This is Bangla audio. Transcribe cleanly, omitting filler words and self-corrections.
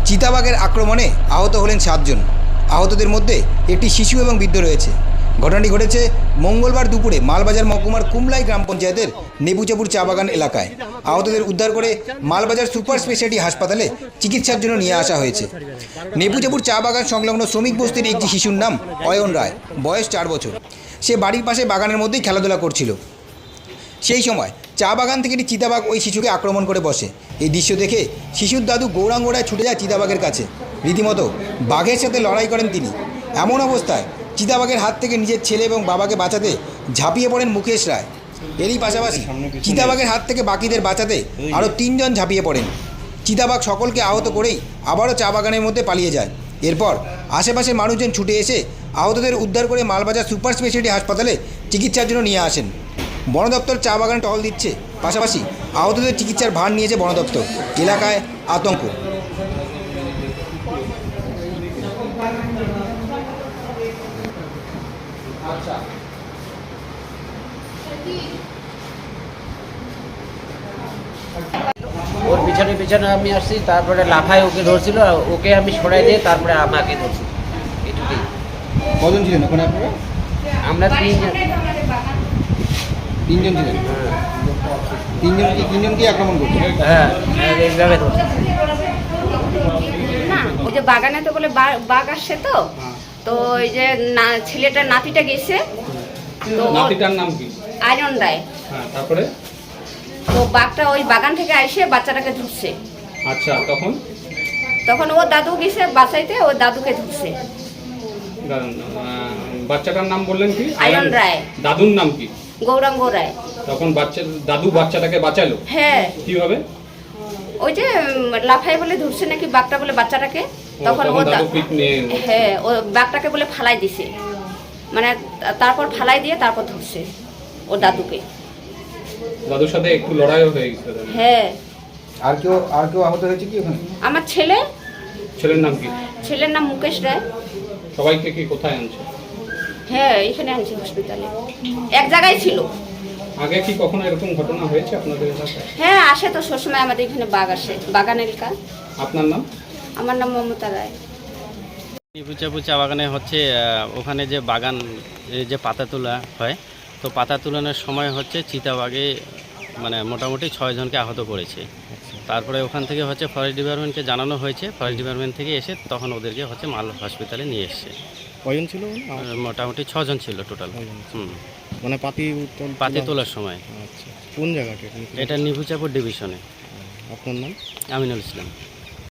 চিতাবাঘের আক্রমণে আহত হলেন 7 জন। আহতদের মধ্যে একটি শিশু এবং বৃদ্ধ রয়েছে। ঘটনাটি ঘটেছে মঙ্গলবার দুপুরে মালবাজার মহকুমার কুমলাই গ্রাম পঞ্চায়েতের নেবুচাপুর চা বাগান এলাকায়। আহতদের উদ্ধার করে মালবাজার সুপার স্পেশালিটি হাসপাতালে চিকিৎসার জন্য নিয়ে আসা হয়েছে। নেবুচাপুর চা বাগান সংলগ্ন শ্রমিক বস্তির একটি শিশুর নাম অয়ন রায়, বয়স 4 বছর। সে বাড়ির পাশে বাগানের মধ্যেই খেলাধুলা করছিল। সেই সময় চা বাগান থেকে একটি চিতাবাঘ ওই শিশুকে আক্রমণ করে বসে। এই দৃশ্য দেখে শিশুর দাদু গৌরাঙ্গ রায় ছুটে যায় চিতাবাঘের কাছে। রীতিমতো বাঘের সাথে লড়াই করেন তিনি। এমন অবস্থায় চিতাবাঘের হাত থেকে নিজের ছেলে এবং বাবাকে বাঁচাতে ঝাঁপিয়ে পড়েন মুকেশ রায়। এরই পাশাপাশি চিতাবাঘের হাত থেকে বাকিদের বাঁচাতে আরও 3 জন ঝাঁপিয়ে পড়েন। চিতাবাঘ সকলকে আহত করেই আবারও চা বাগানের মধ্যে পালিয়ে যায়। এরপর আশেপাশের মানুষজন ছুটে এসে আহতদের উদ্ধার করে মালবাজার সুপার স্পেশালিটি হাসপাতালে চিকিৎসার জন্য নিয়ে আসেন। বন দপ্তর চা বাগানে টহল দিচ্ছে, পাশাপাশি আহতদের চিকিৎসার ভার নিয়েছে বন দপ্তর। এলাকায় আতঙ্ক। ওর পিছনে পিছনে আমি আসছি, তারপরে লাফায় ওকে ধরছিল, ওকে আমি সরাই দিয়ে তারপরে আমাকে ধরছি। এটুকুই। কজন ছিলেন ওখানে আপনারা? আমরা 3 জন। 3 জন ছিলেন। তিনজনকে আক্রমণ করছে। হ্যাঁ, এইভাবে ধরছি। না, ওই যে বাগানে তো বলে বাঘ আসছে, তো ওই যে ছেলেটার নাতিটা গেছে, তো নাতিটার নাম কি? আয়রন রায়। হ্যাঁ, তারপরে তো বাঘটা ওই বাগান থেকে এসে বাচ্চাটাকে ধরছে। আচ্ছা, তখন ও দাদু গেছে বাঁচাইতে, ও দাদুকে ধরছে। বাচ্চাটার নাম বললেন কি? আয়রন রায়। দাদুর নাম কি? গৌরাঙ্গ রায়। তখন দাদু বাচ্চাটাকে বাঁচালো? হ্যাঁ। কিভাবে? ওই যে লাফাই বলে ধরছে নাকি বাঘটা বলে বাচ্চাটাকে, তখন ও হ্যাঁ, ও বাঘটাকে বলে ফালাই দিছে, মানে তারপর ফালাই দিয়ে তারপর ধরছে ও দাদুকে। দাদুর সাথে একটু লড়াইও হয়ে গেছে? হ্যাঁ। আর কেউ আহত হয়েছে কি ওখানে? আমার ছেলে। ছেলের নাম কি? ছেলের নাম মুকেশ রায়। সবাইকে কি কোথায় আনছে? হ্যাঁ, এখানে আনছি হসপিটালে। এক জায়গায় ছিল। আগে কি কখনো এরকম ঘটনা হয়েছে আপনাদের এলাকায়? হ্যাঁ, আসে তো সবসময় আমাদের এখানে বাঘ আসে, বাগান এলাকা। আপনার নাম? আমার নাম মমতা রায়। নেবুচাপুর চা বাগানে হচ্ছে ওখানে যে বাগান যে পাতা তোলা হয়, তো পাতা তোলানোর সময় হচ্ছে চিতাবাঘে মানে মোটামুটি 6 জনকে আহত করেছে। তারপরে ওখান থেকে হচ্ছে ফরেস্ট ডিপার্টমেন্টকে জানানো হয়েছে, ফরেস্ট ডিপার্টমেন্ট থেকে এসে তখন ওদেরকে হচ্ছে মাল হসপিটালে নিয়ে এসছে। কজন ছিল? মোটামুটি 6 জন ছিল টোটাল। মানে পাতি তোলার সময়। আচ্ছা, কোন জায়গাটা? এটা নেবুচাপুর ডিভিশনে। আপনার নাম? আমিনুল ইসলাম।